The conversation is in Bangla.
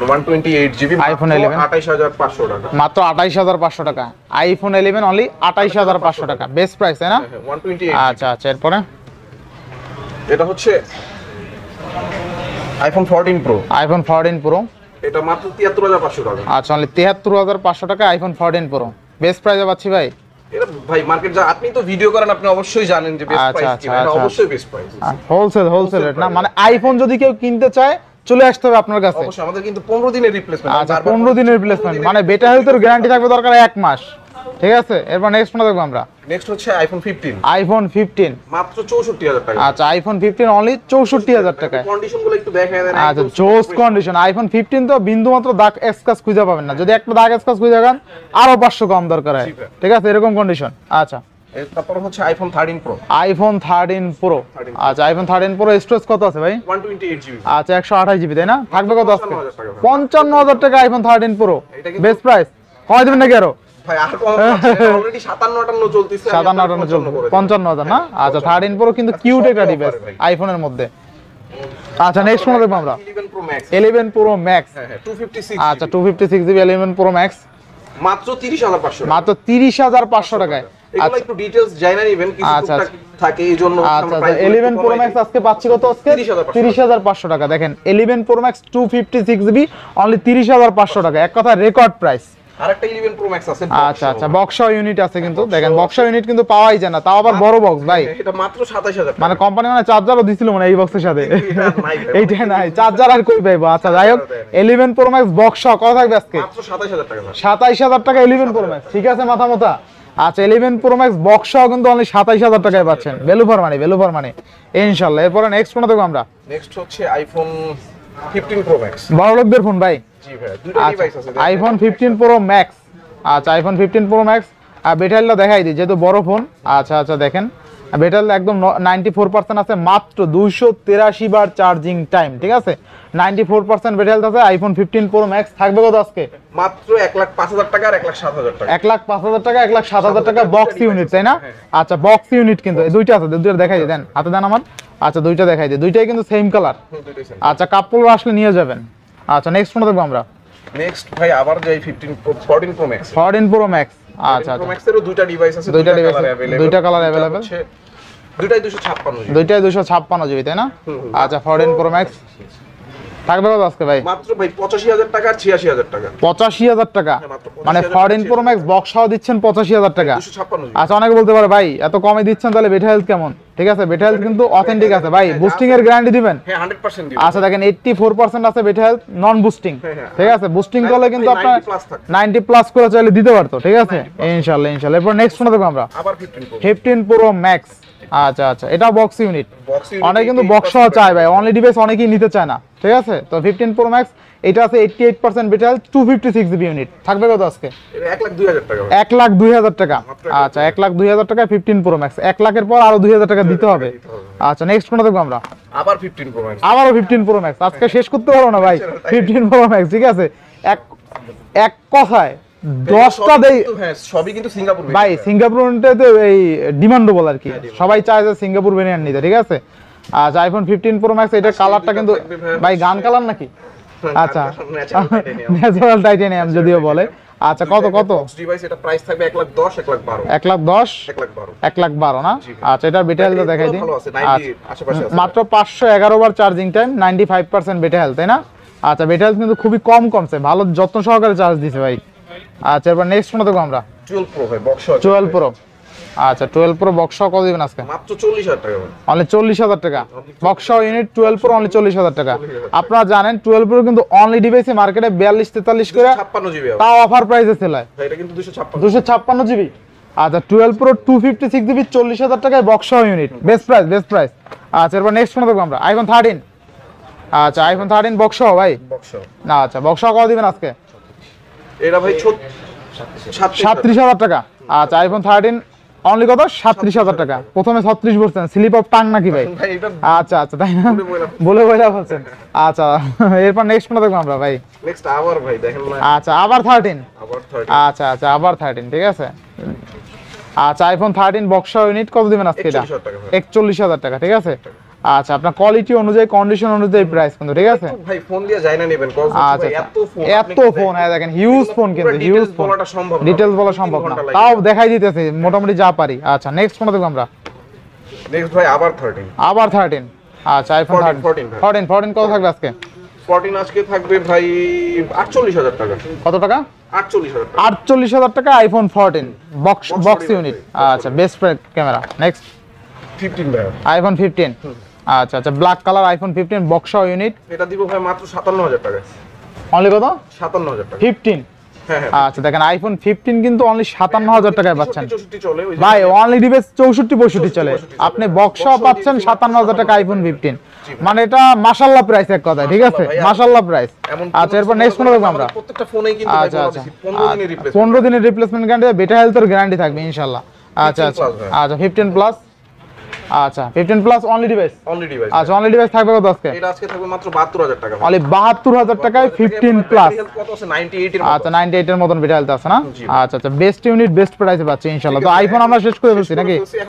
128GB আইফোন 11 28500 টাকা, মাত্র 28500 টাকা। আইফোন 11 অনলি 28500 টাকা, বেস্ট প্রাইস তাই না? 128। আচ্ছা আচ্ছা, এরপরে এটা হচ্ছে আইফোন 14 প্রো, আইফোন 14 প্রো, এটা মাত্র 73500 টাকা। আচ্ছা অনলি 73500 টাকা আইফোন 14 প্রো, বেস্ট প্রাইসে পাচ্ছি ভাই। এটা ভাই মার্কেট যা, আপনি তো ভিডিও করেন, আপনি অবশ্যই জানেন যে বেস্ট প্রাইস কি, এটা অবশ্যই বেস্ট প্রাইস। হোলসেল রেট না, মানে আইফোন যদি কেউ কিনতে চায় চলে আসতে হবে আপনার কাছে। অবশ্যই আমাদের কিন্তু 15 দিনের রিপ্লেসমেন্ট। আচ্ছা 15 দিনের রিপ্লেসমেন্ট, মানে বেটা হেলথের গ্যারান্টি থাকবে দরকার 1 মাস, ঠিক আছে? এরপর নেক্সট কোনটা দেখব আমরা? নেক্সট হচ্ছে আইফোন 15, আইফোন 15 মাত্র 64000 টাকা। আচ্ছা আইফোন 15 অনলি 64000 টাকায়। কন্ডিশনগুলো একটু দেখায় দেন। আচ্ছা জোস কন্ডিশন। আইফোন 15 তো বিন্দু মাত্র দাগ স্ক্র্যাচ খুঁজে পাবেন না, যদি একটা দাগ স্ক্র্যাচ খুঁজে পান আরো 500 কম দরকার হয়, ঠিক আছে? এরকম কন্ডিশন। আচ্ছা তারপর হচ্ছে আইফোন 13 প্রো, আইফোন 13 প্রো, আচ্ছা আইফোন 13 প্রো স্টোরেজ কত আছে ভাই? 128GB, আচ্ছা 128 জিবি তাই না? থাকবে কত আজকে? 55000 টাকা আইফোন 13 প্রো, বেস্ট প্রাইস। কয় দিবেন নাকি আরো? ভাই আর কম আছে, অলরেডি 57-58 চলতেছে, 57 চলবে, 55000 না? আচ্ছা 13 প্রো কিন্তু কিউট একটা ডিভাইস আইফোনের মধ্যে। আচ্ছা নেক্সট কোন দেখব আমরা? 11 প্রো ম্যাক্স, 11 প্রো ম্যাক্স, হ্যাঁ 256। আচ্ছা 256 জিবি 11 প্রো ম্যাক্স, মাত্র 30500, মাত্র 30500 টাকায়। এগুলো একটু ডিটেইলস জানা নেবেন, কিছু টুকটাক থাকে এই জন্য। আচ্ছা 11 প্রো ম্যাক্স আজকে পাচ্ছি কত? আজকে 30500 টাকা। দেখেন 11 প্রো ম্যাক্স 256 জিবি অনলি 30500 টাকা, এক কথা রেকর্ড প্রাইস। আরেকটা 11 প্রো ম্যাক্স আছে। আচ্ছা আচ্ছা বক্স ইউনিট আছে কিন্তু, দেখেন বক্স ইউনিট কিন্তু পাওয়াই যায় না, তাও আবার বড় বক্স ভাই। এটা মাত্র 27000 টাকা। মানে কোম্পানি মানে চার্জারও দিছিল মানে এই বক্সের সাথে, এইটা নাই চার্জার আর কই পাইবো। আচ্ছা যাই হোক 11 প্রো ম্যাক্স বক্স কত থাকবে আজকে? মাত্র 27000 টাকা। 27000 টাকা 11 প্রো ম্যাক্স, ঠিক আছে মাথা মোটা। আচ্ছা 11 প্রো ম্যাক্স বক্স কিন্তু অনলি 27000 টাকায় পাচ্ছেন, ভ্যালু ফর মানি ইনশাআল্লাহ। এরপর নেক্সট কোনটা দেখব আমরা? নেক্সট হচ্ছে আইফোন 15 প্রো ম্যাক্স, বড় লোকদের ফোন ভাই। জি ভাই দুটো ডিভাইস আছে। আইফোন 15 প্রো ম্যাক্স, আচ্ছা আইফোন 15 প্রো ম্যাক্স। আর ব্যাটারিটা দেখাই দিই যেহেতু বড় ফোন। আচ্ছা আচ্ছা দেখেন ব্যাটারি একদম 94% আছে, মাত্র 283 বার চার্জিং টাইম, ঠিক আছে? 94% ব্যাটারি আছে আইফোন 15 প্রো ম্যাক্স। থাকবে কত আজকে? মাত্র 1,05,000 টাকা আর 1,07,000 টাকা। 1,05,000 টাকা 1,07,000 টাকা বক্স ইউনিট তাই না? আচ্ছা বক্স ইউনিট কিন্তু এই দুইটা আছে, দুইটা দেখাই দেন, হাতে দেন আমার। আচ্ছা দুইটা দেখাই দিই, দুইটাই কিন্তু সেম কালার। আচ্ছা কাপড় আসলে নিয়ে যাবেন। আচ্ছা নেক্সট কোনটা দেখব আমরা? নেক্সট ভাই আবার যাই 14 প্রো ম্যাক্স, 14 প্রো ম্যাক্স। আচ্ছা প্রো ম্যাক্সেরও দুইটা ডিভাইস আছে, দুইটা কালার अवेलेबल, দুইটাই 256 জিবি, দুইটাই 256 জিবি তাই না? আচ্ছা 14 প্রো ম্যাক্স থাকবে কত আজকে ভাই? মাত্র ভাই 85000 টাকা আর 86000 টাকা। 85000 টাকা, মানে 14 প্রো ম্যাক্স বক্স সহ দিচ্ছেন 85000 টাকা। 256 জিবি। আচ্ছা অনেকে বলতে পারে ভাই এত কমে দিচ্ছেন তাহলে বেটা হেলথ কেমন? ঠিক আছে বেটা হেলথ কিন্তু অথেন্টিক আছে ভাই, বুস্টিং এর গ্যারান্টি দিবেন? হ্যাঁ 100% দিবেন। আচ্ছা দেখেন 84% আছে বেটা হেলথ নন বুস্টিং, ঠিক আছে? বুস্টিং করলে কিন্তু আপনার 90 প্লাস করে চাইলে দিতে পারতো, ঠিক আছে? ইনশাআল্লাহ ইনশাআল্লাহ। এরপর নেক্সট কোনটা দেখব আমরা? আবার 15 প্রো ম্যাক্স। আচ্ছা আচ্ছা এটা বক্স ইউনিট, অনেকে কিন্তু বক্স সহ চায় ভাই, অনলি ডিভাইস অনেকেই নিতে চায় না, ঠিক আছে? তো 15 প্রো ম্যাক্স এটা আছে 88% বেটাল 256 জিবি ইউনিট। থাকবে কত আজকে? এটা 1,02,000 টাকা। 1,02,000 টাকা। আচ্ছা 1,02,000 টাকা 15 প্রো ম্যাক্স, 1 লাখের পর আরো 2000 টাকা দিতে হবে। আচ্ছা নেক্সট কোনটা দেখব আমরা? আবার 15 প্রো ম্যাক্স, আবারও 15 প্রো ম্যাক্স। আজকে শেষ করতে পারবো না ভাই 15 প্রো ম্যাক্স, ঠিক আছে? এক কথায় 10টা দেই। হ্যাঁ সবই কিন্তু সিঙ্গাপুর ভাই সিঙ্গাপুরতে এই ডিমান্ডেবল আর কি, সবাই চায় যে সিঙ্গাপুর ভেরিয়েন্ট নিতে, ঠিক আছে? আচ্ছা আইফোন 15 প্রো ম্যাক্স এটা কালারটা কিন্তু ভাই গান কালার নাকি? আচ্ছা ন্যাচারাল টাইটানিয়াম যদিও বলে। আচ্ছা কত ডিভাইস, এটা প্রাইস থাকবে 1,10,000 1,12,000 1,12 না? আচ্ছা এটার বেটা হেলথ দেখাই দিই। আশেপাশে মাত্র 511 বার চার্জিং টাইম, 95% বেটা হেলথ তাই না? আচ্ছা বেটা হেলথ কিন্তু খুবই কম কমছে, ভালো যত্ন সহকারে চার্জ দিছে ভাই। আচ্ছা এবার নেক্সট কোনটা দেখব আমরা? 12 প্রো ভাই বক্স 12 প্রো। আচ্ছা 12 প্রো বক্স কত দিবেন আজকে? মাত্র 40000 টাকা ভাই, অনলি 40000 টাকা বক্স ইউনিট 12 প্রো অনলি 40000 টাকা। আপনারা জানেন 12 প্রো কিন্তু অনলি ডিভাইসে মার্কেটে 42-43 করে 56 জিবি, তাও অফার প্রাইসে সেল হয় ভাই এটা কিন্তু 256 জিবি। আচ্ছা 12 প্রো 256 জিবি 40000 টাকায় বক্স ইউনিট, বেস্ট প্রাইস। আচ্ছা এরপর নেক্সট কোন দেখব আমরা? আইফোন 13। আচ্ছা আইফোন 13 বক্স ভাই, বক্স না আচ্ছা বক্স কত দিবেন আজকে? এটা ভাই 37000 টাকা। আচ্ছা আইফোন 13 অনলি কত? 37000 টাকা। প্রথমে 36 বলছেন, স্লিপ অফ টাং নাকি ভাই? আচ্ছা আচ্ছা তাই না, বলে বলছেন। আচ্ছা এরপর নেক্সট কোনটা দেখব আমরা ভাই? নেক্সট আবার ভাই দেখেন না। আচ্ছা আবার 13। আচ্ছা আচ্ছা আবার 13, ঠিক আছে? আচ্ছা আইফোন 13 বক্স ইউনিট কত দিবেন আজকে? এটা 41000 টাকা, ঠিক আছে? আচ্ছা আপনার কোয়ালিটি অনুযায়ী কন্ডিশন অনুযায়ী প্রাইস কিন্তু ঠিক আছে ভাই ফোন দিয়ে যাই না নেবেন কজ আচ্ছা ভাই এত ফোন হ্যাঁ দেখেন হিউজ ফোন কিন্তু হিউজ ফোন বলাটা সম্ভব না ডিটেইলস বলা সম্ভব না তাও দেখাই দিতেছি মোটামুটি যা পারি আচ্ছা নেক্সট কোনটা দেখব আমরা নেক্সট ভাই আবার 13 আবার 13 আচ্ছা আইফোন 14 কত থাকবে আজকে 14 আজকে থাকবে ভাই 48000 টাকা কত টাকা 48000 টাকা 48000 টাকা আইফোন 14 বক্স ইউনিট আচ্ছা বেস্ট ক্যামেরা নেক্সট 15 ভাই আইফোন 15 আচ্ছা আচ্ছা black colour iPhone 15 box unit এটা দিব ভাই মাত্র 57000 টাকা অনলি কত 57000 টাকা 15 হ্যাঁ হ্যাঁ আচ্ছা দেখেন আইফোন 15 কিন্তু অনলি 57000 টাকায় পাচ্ছেন 64 চলে ওই যে ভাই অনলি ডিভাইস 64 65 চলে আপনি বক্সও পাচ্ছেন 57000 টাকা আইফোন 15 মানে এটা মাশাআল্লাহ প্রাইস এক কথায় ঠিক আছে মাশাআল্লাহ প্রাইস আচ্ছা এরপর নেক্সট কোন দেখব আমরা প্রত্যেকটা ফোনেই কিন্তু ভাই আচ্ছা বলা আচ্ছা দিছি 15 দিনের রিপ্লেস 15 দিনের রিপ্লেসমেন্ট গ্যারান্টি বেটা হেলথের গ্যারান্টি থাকবে ইনশাআল্লাহ আচ্ছা আচ্ছা আচ্ছা 15 প্লাস আচ্ছা 15 প্লাস অনলি ডিভাইস আচ্ছা অনলি ডিভাইস থাকবে কত আজকে এটা আজকে থাকবে মাত্র 72000 টাকা অনলি 72000 টাকায় 15 প্লাস কত আছে 98 এর আচ্ছা 98 এর মতন বেটা হেলথ আছে না আচ্ছা আচ্ছা বেস্ট ইউনিট বেস্ট প্রাইসে পাচ্ছি ইনশাআল্লাহ তো আইফোন আমরা শেষ করে ফেলছি নাকি